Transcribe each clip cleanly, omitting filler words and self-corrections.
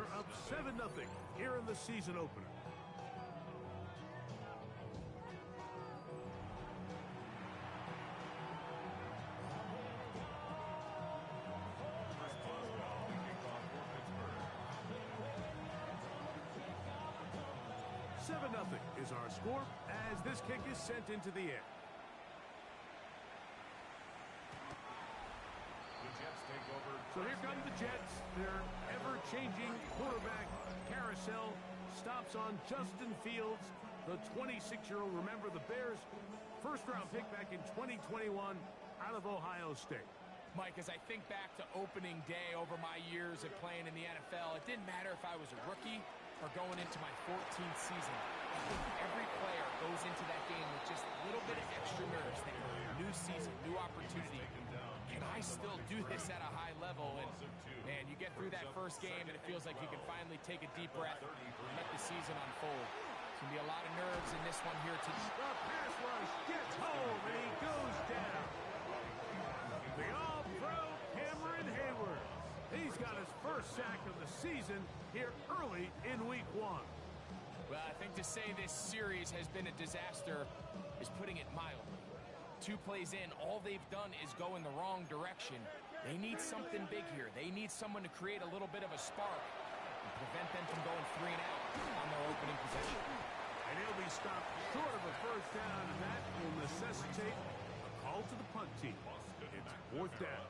They're up 7-0 here in the season opener. Nothing is our score as this kick is sent into the air. The Jets take over. So here come the Jets. Their ever-changing quarterback carousel stops on Justin Fields, the 26-year-old. Remember, the Bears' first-round pick back in 2021 out of Ohio State. Mike, as I think back to opening day over my years of playing in the NFL, it didn't matter if I was a rookie or going into my 14th season. I think every player goes into that game with just a little bit of extra nerves. They know, new season, new opportunity. Can I still do this at a high level? And, man, you get through that first game, and it feels like you can finally take a deep breath and let the season unfold. It's going to be a lot of nerves in this one here today. The pass rush gets home, and he goes down. The all-pro Cameron Hayward. He's got his first sack of the season here early in week 1. Well, I think to say this series has been a disaster is putting it mildly. 2 plays in, all they've done is go in the wrong direction. They need something big here. They need someone to create a little bit of a spark and prevent them from going 3 and out on their opening possession. And he'll be stopped short of a first down, and that will necessitate a call to the punt team. It's 4th down.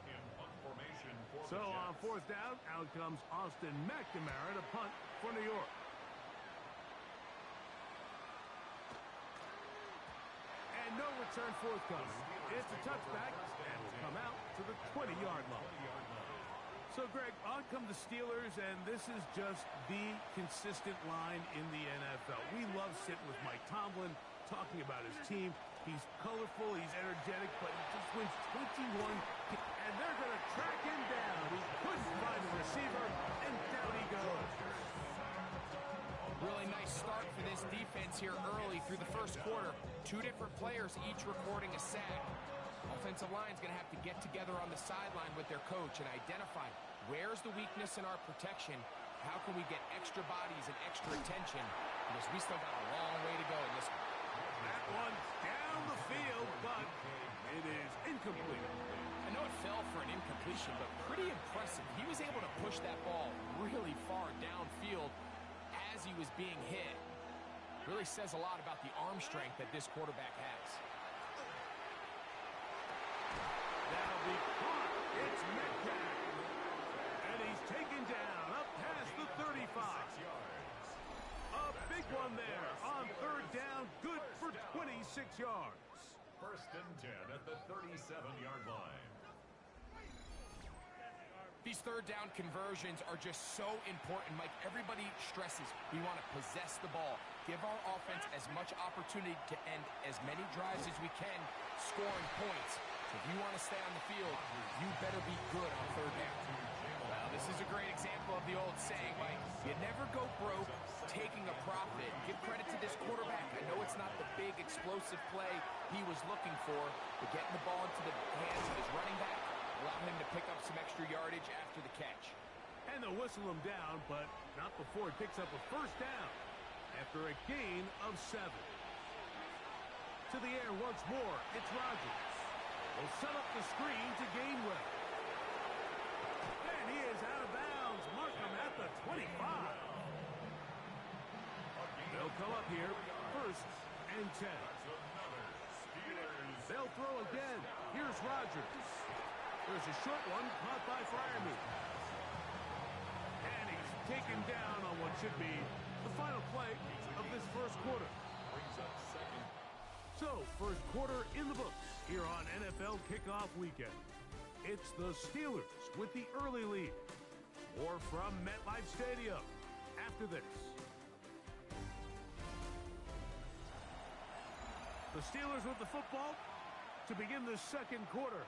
So on 4th down, out comes Austin McNamara to punt for New York. And no return forthcoming. It's a touchback and will come out to the 20-yard line. So, Greg, on come the Steelers, and this is just the consistent line in the NFL. We love sitting with Mike Tomlin, talking about his team. He's colorful, he's energetic, but he just wins 21. And they're going to track him down. He couldn't find the receiver, and down he goes. Really nice start for this defense here early through the first quarter. 2 different players each recording a sack. Offensive line's going to have to get together on the sideline with their coach and identify where's the weakness in our protection. How can we get extra bodies and extra attention? Because we still got a long way to go in this one. That one down the field, but it is incomplete. I know it fell for an incompletion, but pretty impressive. He was able to push that ball really far downfield as he was being hit. Really says a lot about the arm strength that this quarterback has. That'll be caught. It's Metcalf. And he's taken down up past the 35. A big one there on 3rd down. Good for 26 yards. 1st and 10 at the 37-yard line. These 3rd down conversions are just so important, Mike. Everybody stresses we want to possess the ball, give our offense as much opportunity to end as many drives as we can, scoring points. So if you want to stay on the field, you better be good on 3rd down. Well, this is a great example of the old saying, Mike, you never go broke taking a profit. Give credit to this quarterback. I know it's not the big explosive play he was looking for, but getting the ball into the hands of his running back allowed him to pick up some extra yardage after the catch. And they'll whistle him down, but not before he picks up a first down after a gain of 7. To the air once more, it's Rodgers. Will set up the screen to Gainwell. And he is out of bounds. Mark him at the 25. They'll come up here, 1st and 10. They'll throw again. Here's Rodgers. There's a short one caught by Freiermuth. And he's taken down on what should be the final play of this first quarter. So, first quarter in the books here on NFL Kickoff Weekend. It's the Steelers with the early lead. More from MetLife Stadium after this. The Steelers with the football to begin the second quarter.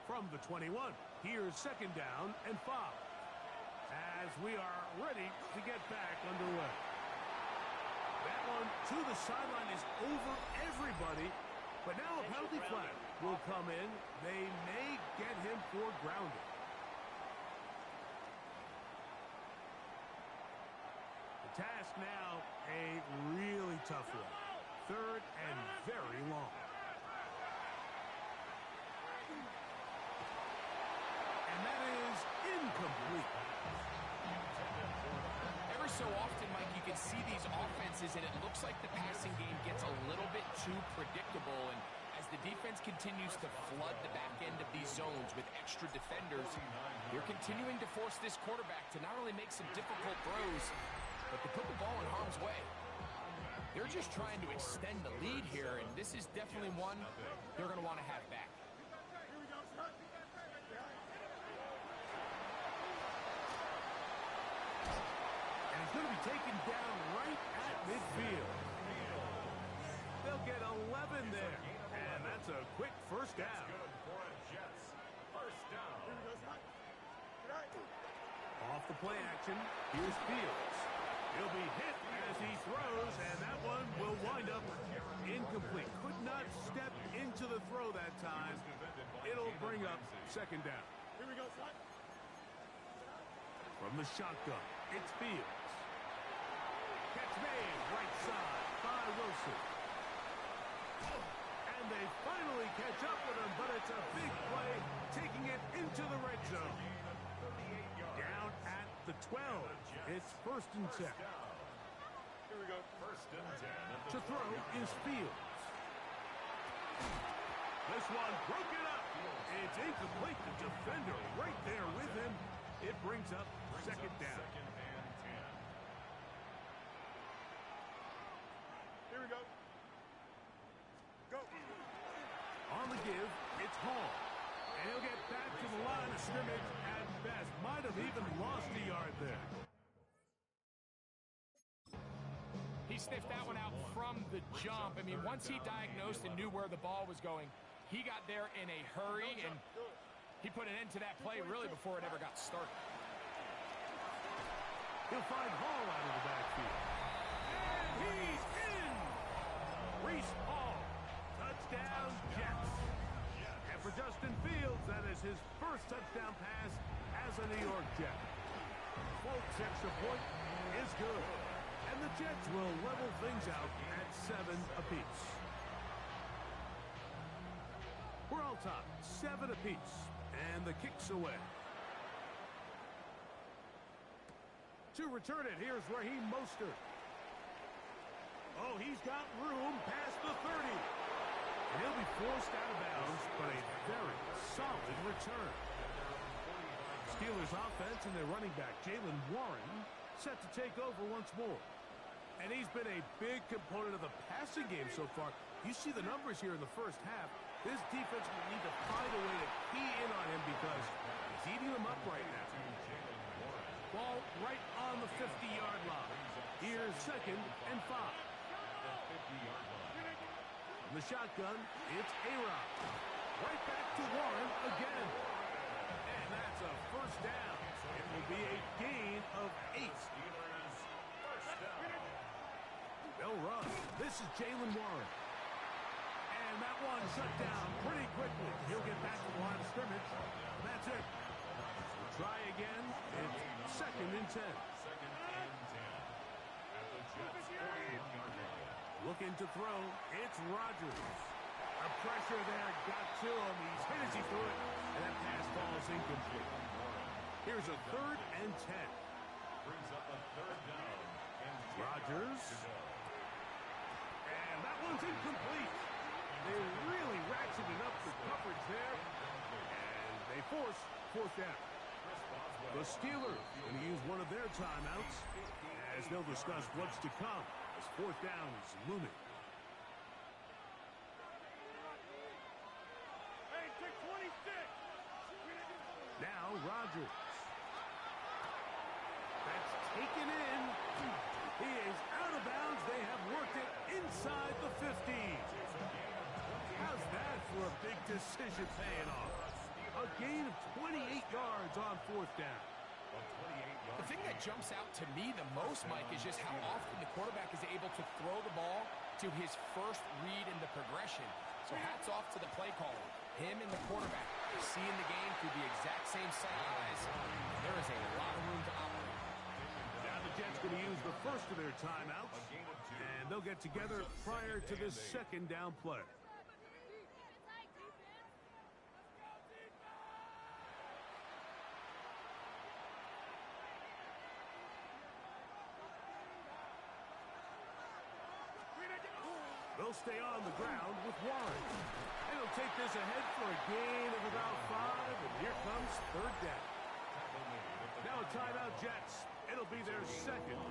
From the 21, here's 2nd down and 5. As we are ready to get back underway. That one to the sideline is over everybody, but now a penalty flag will come in. They may get him for grounding. now a really tough one. Third and very long. And that is incomplete. Every so often, Mike, you can see these offenses, and it looks like the passing game gets a little bit too predictable. And as the defense continues to flood the back end of these zones with extra defenders, they're continuing to force this quarterback to not only make some difficult throws, but to put the ball in harm's way. They're just trying to extend the lead here, and this is definitely one they're going to want to have back. And he's going to be taken down right at midfield. They'll get 11 there, and that's a quick first down. Good for a Jets. First down. Off the play action, here's Fields. He'll be hit as he throws, and that one will wind up incomplete. Could not step into the throw that time. It'll bring up second down. Here we go, son. From the shotgun, it's Fields. Catch made, right side by Wilson. And they finally catch up with him, but it's a big play, taking it into the red zone. Down at the 12. It's first and 10. Here we go. First and 10. To throw is Fields. This one broken up. It's incomplete. The defender right there with him. It brings up second down. Second and 10. Here we go. Go. On the give, it's Hall. And he'll get back to the line of scrimmage at best. Might have even lost a yard there. He sniffed that one out from the jump. I mean, once he diagnosed and knew where the ball was going, he got there in a hurry, and he put an end to that play really before it ever got started. He'll find Hall out of the backfield. And he's in! Reese Hall. Touchdown, Jets. And for Justin Fields, that is his first touchdown pass as a New York Jet. Folks, extra point is good. And the Jets will level things out at 7 apiece. We're all tied, 7 apiece. And the kick's away. To return it, here's Raheem Mostert. Oh, he's got room past the 30. And he'll be forced out of bounds, but a very solid return. Steelers offense and their running back, Jaylen Warren, set to take over once more. And he's been a big component of the passing game so far. You see the numbers here in the first half. This defense will need to find a way to key in on him because he's eating them up right now. Ball right on the 50-yard line. Here's second and 5. From the shotgun, it's A-Rod. Right back to Warren again. And that's a first down. It will be a gain of 8. They'll run. This is Jaylen Warren. And that one shut down pretty quickly. He'll get back to the line of scrimmage. That's it. We'll try again. It's second and 10. Second and 10. At the Jets' 48-yard line. Looking to throw. It's Rodgers. A pressure there got to him. He's hit as he threw it. And that pass falls incomplete. Here's a third and 10. Brings up a third down. And Rodgers. And that one's incomplete. They really ratcheted up the coverage there. And they force fourth down. The Steelers going to use one of their timeouts as they'll discuss what's to come as fourth down is looming. Hey, 26. Now Rodgers. That's taken in. He is out of bounds. They have worked it inside the 50. How's that for a big decision paying off? A gain of 28 yards on fourth down. The thing that jumps out to me the most, Mike, is just how often the quarterback is able to throw the ball to his first read in the progression. So hats off to the play caller. Him and the quarterback seeing the game through the exact same set of eyes. There is a lot of room to operate. Now the Jets going to use the first of their timeouts, and they'll get together prior to this second down play. They'll stay on the ground with Warren. And he'll take this ahead for a gain of about 5, and here comes third down. Now a timeout, Jets. It'll be their second.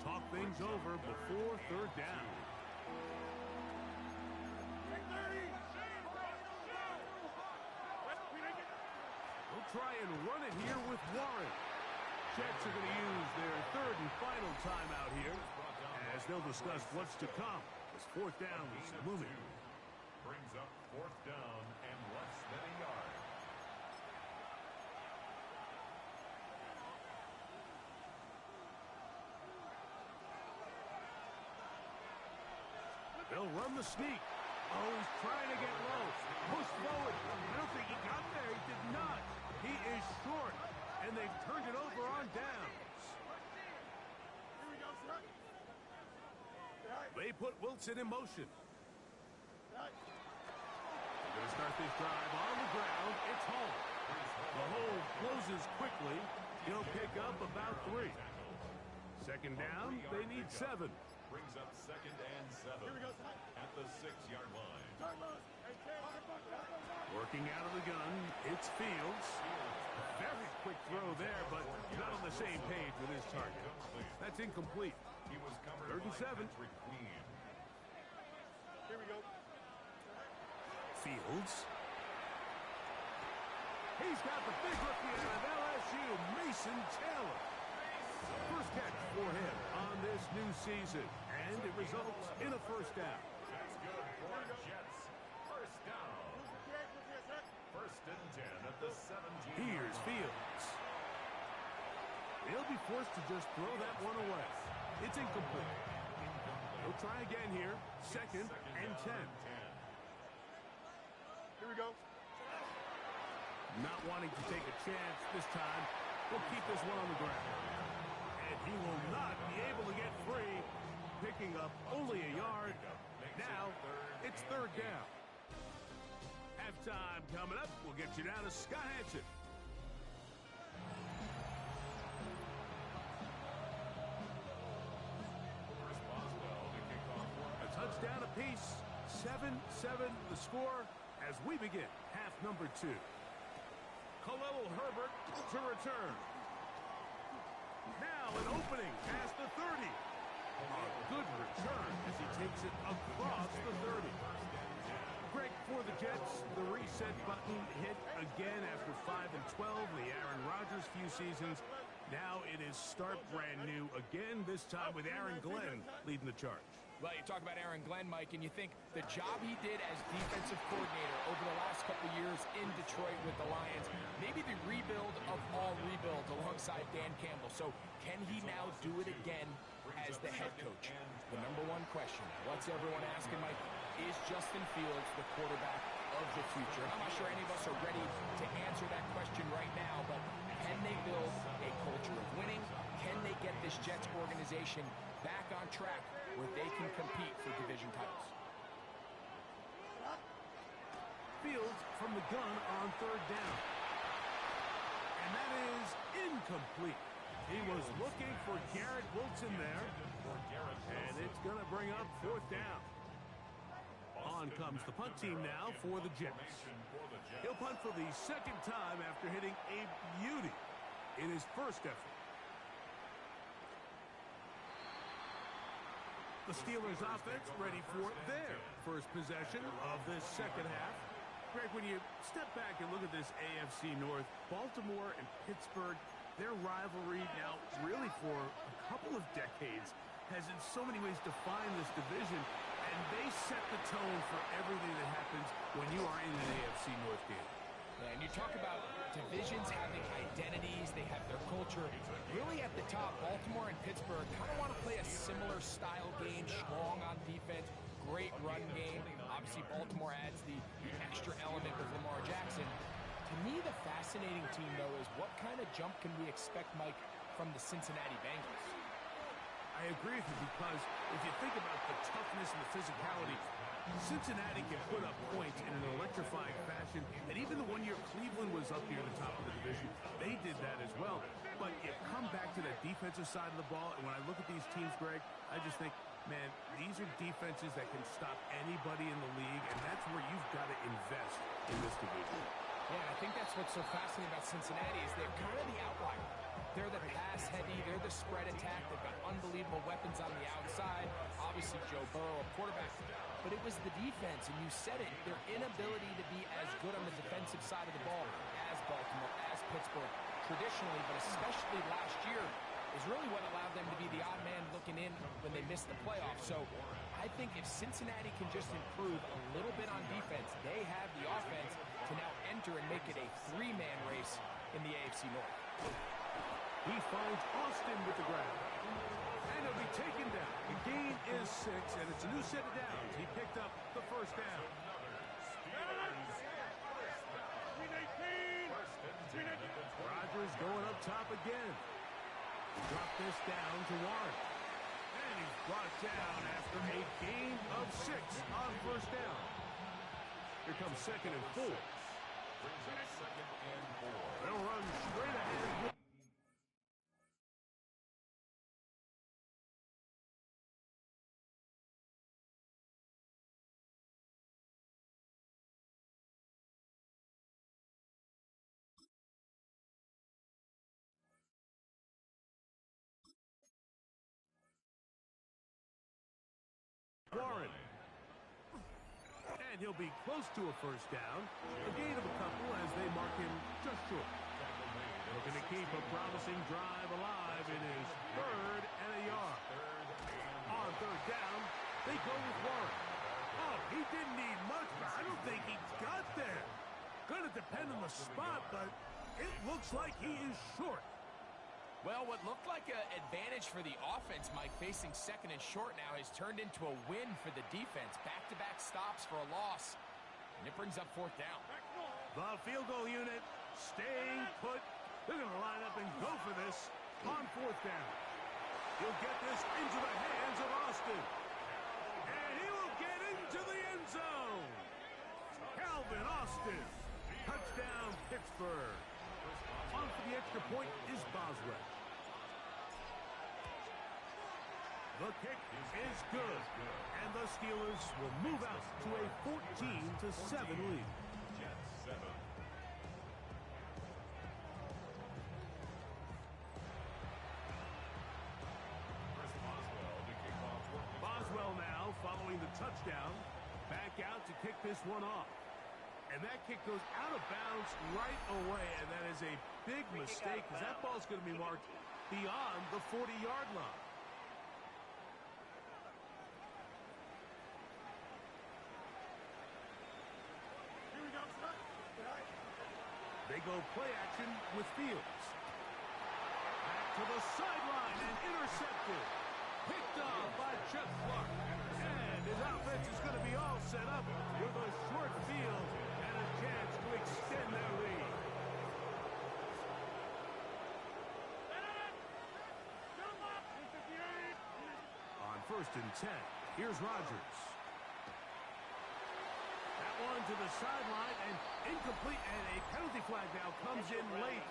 Talk things over before third down. They'll try and run it here with Warren. Jets are going to use their third and final timeout here, as they'll discuss what's to come. This fourth down is looming. Brings up fourth down and less than a yard. They'll run the sneak. Oh, he's trying to get low. Push forward. I don't think he got there. He did not. He is short. And they've turned it over on downs. They put Wilson in motion. They're going to start this drive on the ground. It's home. The hole closes quickly. He'll pick up about 3. Second down, they need 7. Brings up second and 7 at the 6-yard line. Working out of the gun, it's Fields. Very quick throw there, but not on the same page with his target. That's incomplete. He was covered 3rd and 7. Here we go. Fields. He's got the big rookie out of LSU, Mason Taylor. First catch for him on this new season, and it results in a first down. That's good for Jets. First down. First and 10 at the 17. Here's Fields. He'll be forced to just throw that one away. It's incomplete. He'll try again here. Second and 10. Here we go. Not wanting to take a chance this time. We'll keep this one on the ground. And he will not be able to get free. Picking up only a yard. Now it's third down. Halftime coming up. We'll get you down to Scott Hansen. A touchdown apiece. 7-7 the score as we begin half number 2. Khalil Herbert to return. Now an opening past the 30. A good return as he takes it across the 30. Greg, for the Jets, the reset button hit again after 5 and 12 in the Aaron Rodgers few seasons. Now it is start brand new again, this time with Aaron Glenn leading the charge. Well, you talk about Aaron Glenn, Mike, and you think the job he did as defensive coordinator over the last couple of years in Detroit with the Lions, maybe the rebuild of all rebuilds alongside Dan Campbell. So can he now do it again as the head coach? The number one question, what's everyone asking, Mike? Is Justin Fields the quarterback of the future? I'm not sure any of us are ready to answer that question right now, but can they build a culture of winning? Can they get this Jets organization back on track where they can compete for division titles? Fields from the gun on third down. And that is incomplete. He was looking for Garrett Wilson there. And it's going to bring up fourth down. On comes the punt team now for the Jets. He'll punt for the second time after hitting a beauty in his first effort. The Steelers offense ready for their first possession of this second half. Greg, when you step back and look at this AFC North, Baltimore and Pittsburgh, their rivalry now really for a couple of decades has in so many ways defined this division, and they set the tone for everything that happens when you are in an AFC North game. And you talk about divisions having identities, they have their culture. Really at the top, Baltimore and Pittsburgh kind of want to play a similar style game, strong on defense, great run game. Obviously, Baltimore adds the extra element with Lamar Jackson. To me, the fascinating team, though, is what kind of jump can we expect, Mike, from the Cincinnati Bengals? I agree with you because if you think about the toughness and the physicality, Cincinnati can put up points in an electrifying fashion, and even the one year Cleveland was up near the top of the division, they did that as well. But you come back to that defensive side of the ball, and when I look at these teams, Greg, I just think, man, these are defenses that can stop anybody in the league, and that's where you've got to invest in this division. Yeah, I think that's what's so fascinating about Cincinnati is they're kind of the outlier. They're the pass-heavy, they're the spread attack. They've got unbelievable weapons on the outside. Obviously, Joe Burrow, a quarterback. But it was the defense, and you said it, their inability to be as good on the defensive side of the ball as Baltimore, as Pittsburgh, traditionally, but especially last year, is really what allowed them to be the odd man looking in when they missed the playoffs. So I think if Cincinnati can just improve a little bit on defense, they have the offense to now enter and make it a three-man race in the AFC North. He finds Austin with the grab. And he'll be taken down. The gain is 6, and it's a new set of downs. He picked up the first down. Rodgers going up top again. Drop this down to Warren. And he's brought down after a gain of 6 on first down. Here comes 2nd and 4. They'll run straight ahead. Warren. And he'll be close to a first down. A gain of a couple as they mark him just short. Looking to keep a promising drive alive in his 3rd and a yard. On 3rd down, they go with Warren. Oh, he didn't need much, but I don't think he got there. Gonna depend on the spot, but it looks like he is short. Well, what looked like an advantage for the offense, Mike, facing 2nd and short now, has turned into a win for the defense. Back-to-back stops for a loss, and it brings up 4th down. The field goal unit staying put. They're going to line up and go for this on 4th down. He'll get this into the hands of Austin. And he will get into the end zone. Calvin Austin. Touchdown, Pittsburgh. On for the extra point is Boswell. The kick is good. And the Steelers will move out to a 14-7 lead. Boswell now following the touchdown. Back out to kick this one off. And that kick goes out of bounds right away, and that is a big mistake because that ball's going to be marked beyond the 40-yard line. They go play action with Fields. Back to the sideline and intercepted. Picked off by Jeff Clark. And his offense is going to be all set up with a short field and a chance to extend their lead. On 1st and 10, here's Rodgers. That one to the sideline and incomplete, and a penalty flag now comes in late.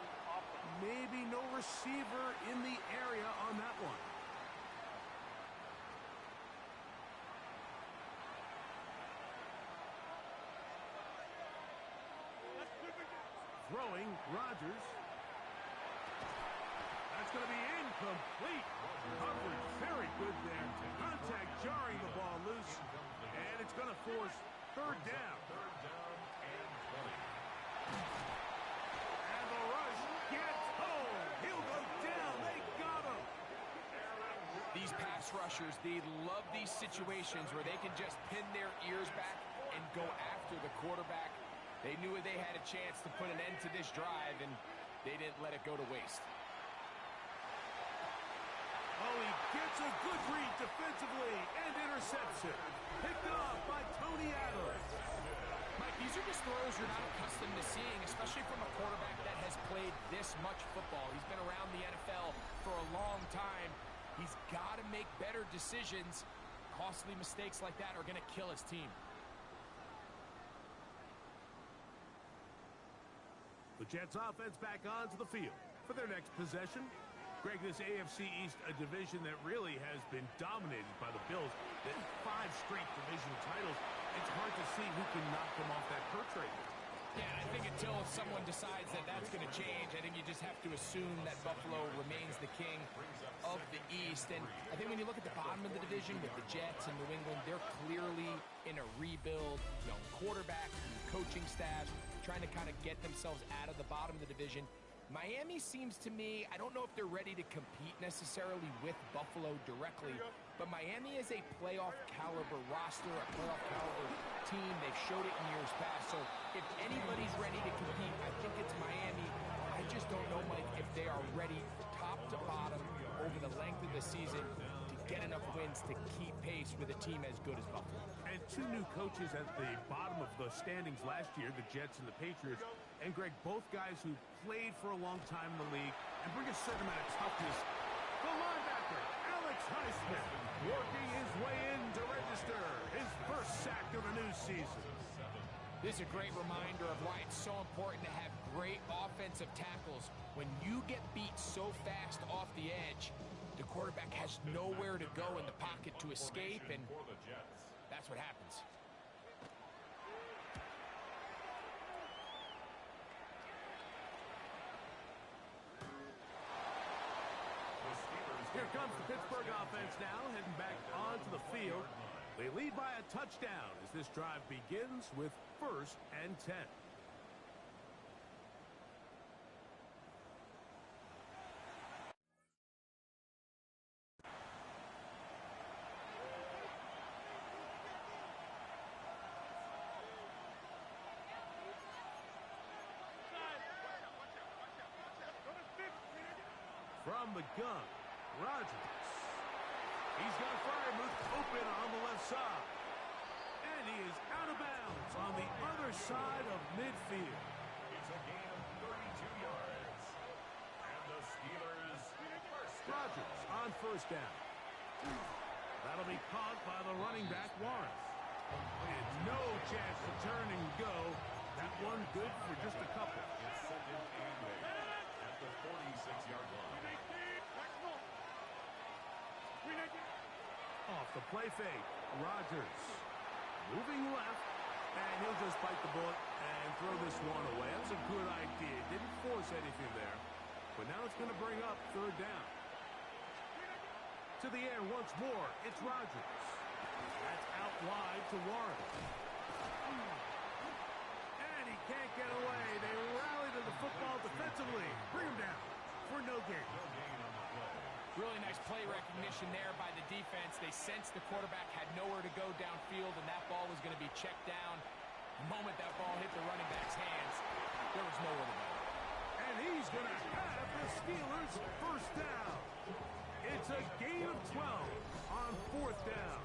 Maybe no receiver in the area on that one. Throwing, Rodgers. That's going to be incomplete. Coverage very good there. Contact jarring the ball loose. And it's going to force 3rd down. And the rush gets home. He'll go down. They got him. These pass rushers, they love these situations where they can just pin their ears back and go after the quarterback. They knew they had a chance to put an end to this drive, and they didn't let it go to waste. Oh, he gets a good read defensively and intercepts it. Picked off by Tony Adams. Mike, these are just throws you're not accustomed to seeing, especially from a quarterback that has played this much football. He's been around the NFL for a long time. He's got to make better decisions. Costly mistakes like that are going to kill his team. The Jets offense back onto the field for their next possession. Greg, this AFC East, a division that really has been dominated by the Bills. 5 straight division titles. It's hard to see who can knock them off that perch right now. Yeah, and I think until someone decides that that's going to change, I think you just have to assume that Buffalo remains the king of the East. And I think when you look at the bottom of the division with the Jets and New England, they're clearly in a rebuild. Young quarterback, coaching staff, trying to kind of get themselves out of the bottom of the division. Miami seems to me, I don't know if they're ready to compete necessarily with Buffalo directly, but Miami is a playoff caliber roster, a playoff caliber team. They've showed it in years past. So if anybody's ready to compete, I think it's Miami. I just don't know, Mike, if they are ready top to bottom over the length of the season to get enough wins to keep pace with a team as good as Buffalo. And 2 new coaches at the bottom of the standings last year, the Jets and the Patriots. And, Greg, both guys who played for a long time in the league and bring a certain amount of toughness. The linebacker, Alex Highsmith, working his way in to register his first sack of the new season. This is a great reminder of why it's so important to have great offensive tackles. When you get beat so fast off the edge, the quarterback has nowhere to go in the pocket to escape, and that's what happens. Here comes the Pittsburgh offense now, heading back onto the field. They lead by a touchdown as this drive begins with 1st and 10. From the gun, Rodgers. He's got Freiermuth open on the left side. And he is out of bounds on the other side of midfield. It's a gain of 32 yards. And the Steelers first. Rodgers on 1st down. That'll be caught by the running back, Warren. And no chance to turn and go. That one good for just a couple. It's 2nd and 8 at the 46-yard line. Off the play fake, Rodgers moving left, and he'll just bite the bullet and throw this one away. That was a good idea. Didn't force anything there, but now it's going to bring up 3rd down. To the air once more, it's Rodgers. That's out wide to Warren. And he can't get away. They rally to the football defensively. Bring him down for no gain. Really nice play recognition there by the defense. They sensed the quarterback had nowhere to go downfield, and that ball was going to be checked down. The moment that ball hit the running back's hands, there was nowhere to go. And he's going to have the Steelers' 1st down. It's a gain of 12 on 4th down.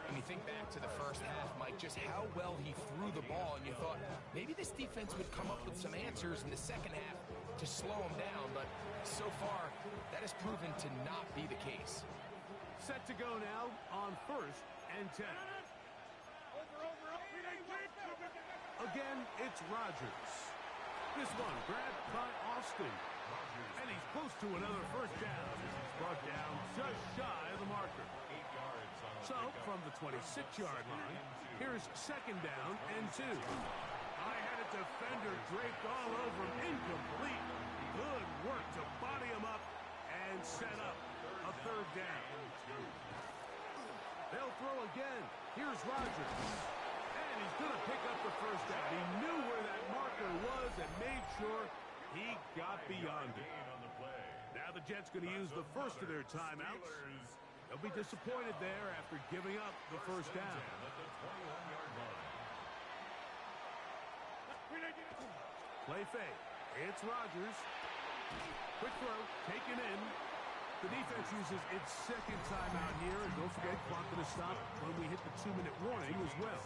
When you think back to the first half, Mike, just how well he threw the ball, and you thought maybe this defense would come up with some answers in the second half to slow him down, but so far, that has proven to not be the case. Set to go now on 1st and 10. Again, it's Rodgers. This one grabbed by Austin. And he's close to another 1st down. He's brought down just shy of the marker. So, from the 26-yard line, here's 2nd down and 2. I had a defender draped all over him. Incomplete. Good work to body him up and set up a 3rd down. They'll throw again. Here's Rodgers. And he's going to pick up the 1st down. He knew where that marker was and made sure he got beyond it. Now the Jets going to use the first of their timeouts. They'll be disappointed there after giving up the 1st down. Play fake. It's Rodgers. Quick throw, taken in. The defense uses its 2nd timeout here, and don't forget, clock going to stop when we hit the 2-minute warning as well.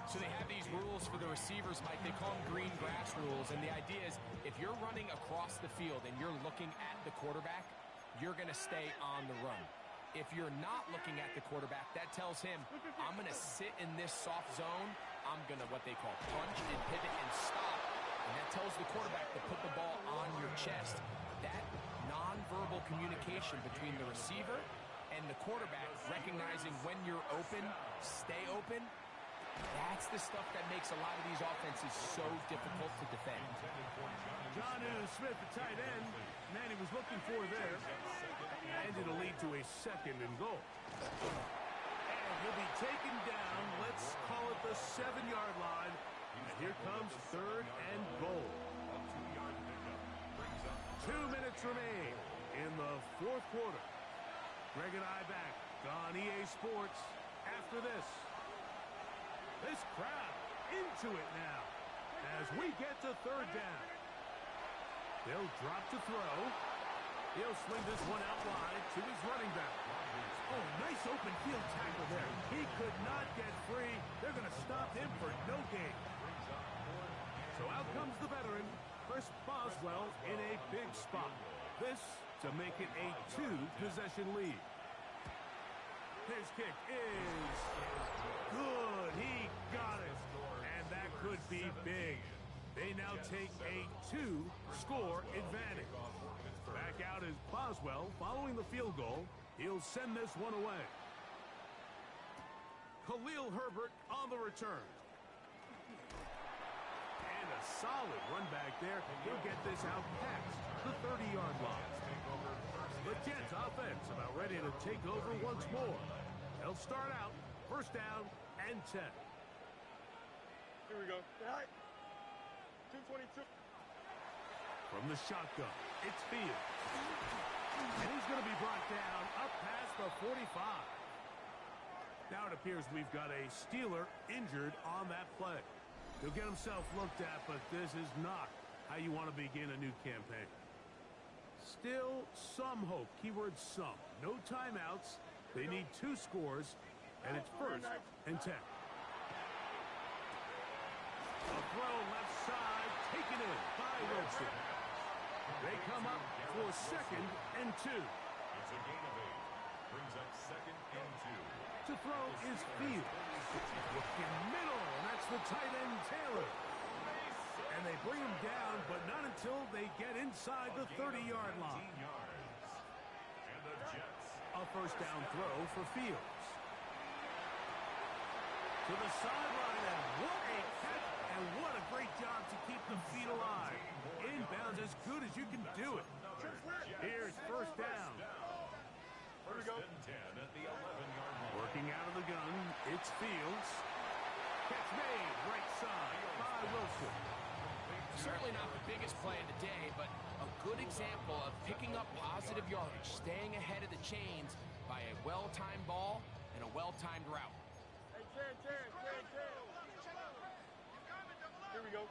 So they have these rules for the receivers, Mike. They call them green grass rules, and the idea is if you're running across the field and you're looking at the quarterback, you're going to stay on the run. If you're not looking at the quarterback, that tells him, I'm going to sit in this soft zone. I'm going to what they call punch and pivot and stop. And that tells the quarterback to put the ball on your chest. That nonverbal communication between the receiver and the quarterback, recognizing when you're open, stay open, that's the stuff that makes a lot of these offenses so difficult to defend. Jonnu Smith, the tight end, man he was looking for there. And it'll lead to a 2nd and goal. And he'll be taken down, let's call it the 7-yard line. And here comes 3rd and goal. 2 minutes remain in the 4th quarter. Greg and I back on EA Sports after this. This crowd into it now as we get to 3rd down. They'll drop to throw. He'll swing this one out wide to his running back. Oh, nice open field tackle there. He could not get free. They're going to stop him for no gain. So out comes the veteran, Chris Boswell, in a big spot. This to make it a 2-possession lead. His kick is good. He got it. And that could be big. They now take a 2-score advantage. Back out is Boswell following the field goal. He'll send this one away. Khalil Herbert on the return. And a solid run back there. He'll get this out past the 30-yard line. The Jets offense about ready to take over once more. They'll start out 1st down and 10. Here we go. 222. From the shotgun, it's Fields. And he's going to be brought down up past the 45. Now it appears we've got a Steeler injured on that play. He'll get himself looked at, but this is not how you want to begin a new campaign. Still some hope. Keyword some. No timeouts. They need 2 scores, and it's 1st and 10. A throw left side, taken in by Wilson. They come up for 2nd and 2. It's a gain of 8. Brings up 2nd and 2. To throw is Fields. Looking middle, and that's the tight end, Taylor. And they bring him down, but not until they get inside the 30-yard line. And the Jets. A 1st down throw for Fields. To the sideline, and what a catch, and what a great job to keep the feet alive. Inbounds as good as you can do it. Here's 1st down. 1st and 10 at the 11-yard line. Working out of the gun, it's Fields. Catch made, right side by Wilson. Certainly not the biggest play of the day, but a good example of picking up positive yardage, staying ahead of the chains by a well-timed ball and a well-timed route. Hey, Jen. Here we go.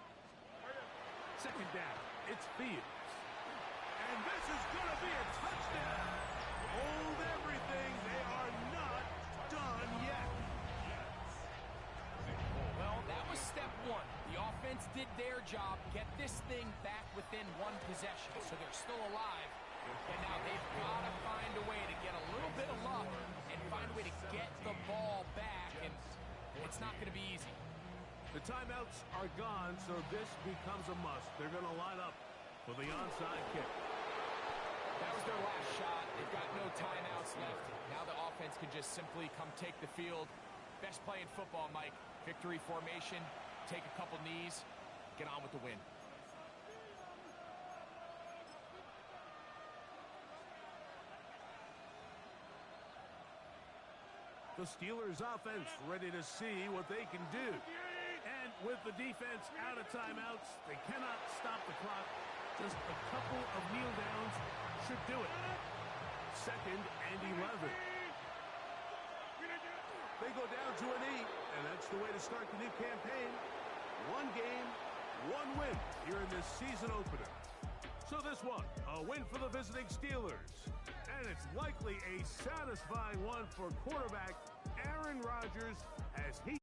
2nd down, it's Fields. And this is going to be a touchdown. Hold everything. They are not done yet. Well, that was step 1. The offense did their job, get this thing back within 1 possession, so they're still alive. And now they've got to find a way to get a little bit of luck and find a way to get the ball back, and it's not going to be easy. The timeouts are gone, so this becomes a must. They're going to line up for the onside kick. That was their last shot. They've got no timeouts left. Now the offense can just simply come take the field. Best play in football, Mike. Victory formation, take a couple knees, get on with the win. The Steelers offense ready to see what they can do. And with the defense out of timeouts, they cannot stop the clock. Just a couple of kneel downs should do it. 2nd and 11. They go down to a knee, and that's the way to start the new campaign. 1 game, 1 win here in this season opener. So this one, a win for the visiting Steelers. And it's likely a satisfying one for quarterback Aaron Rodgers as he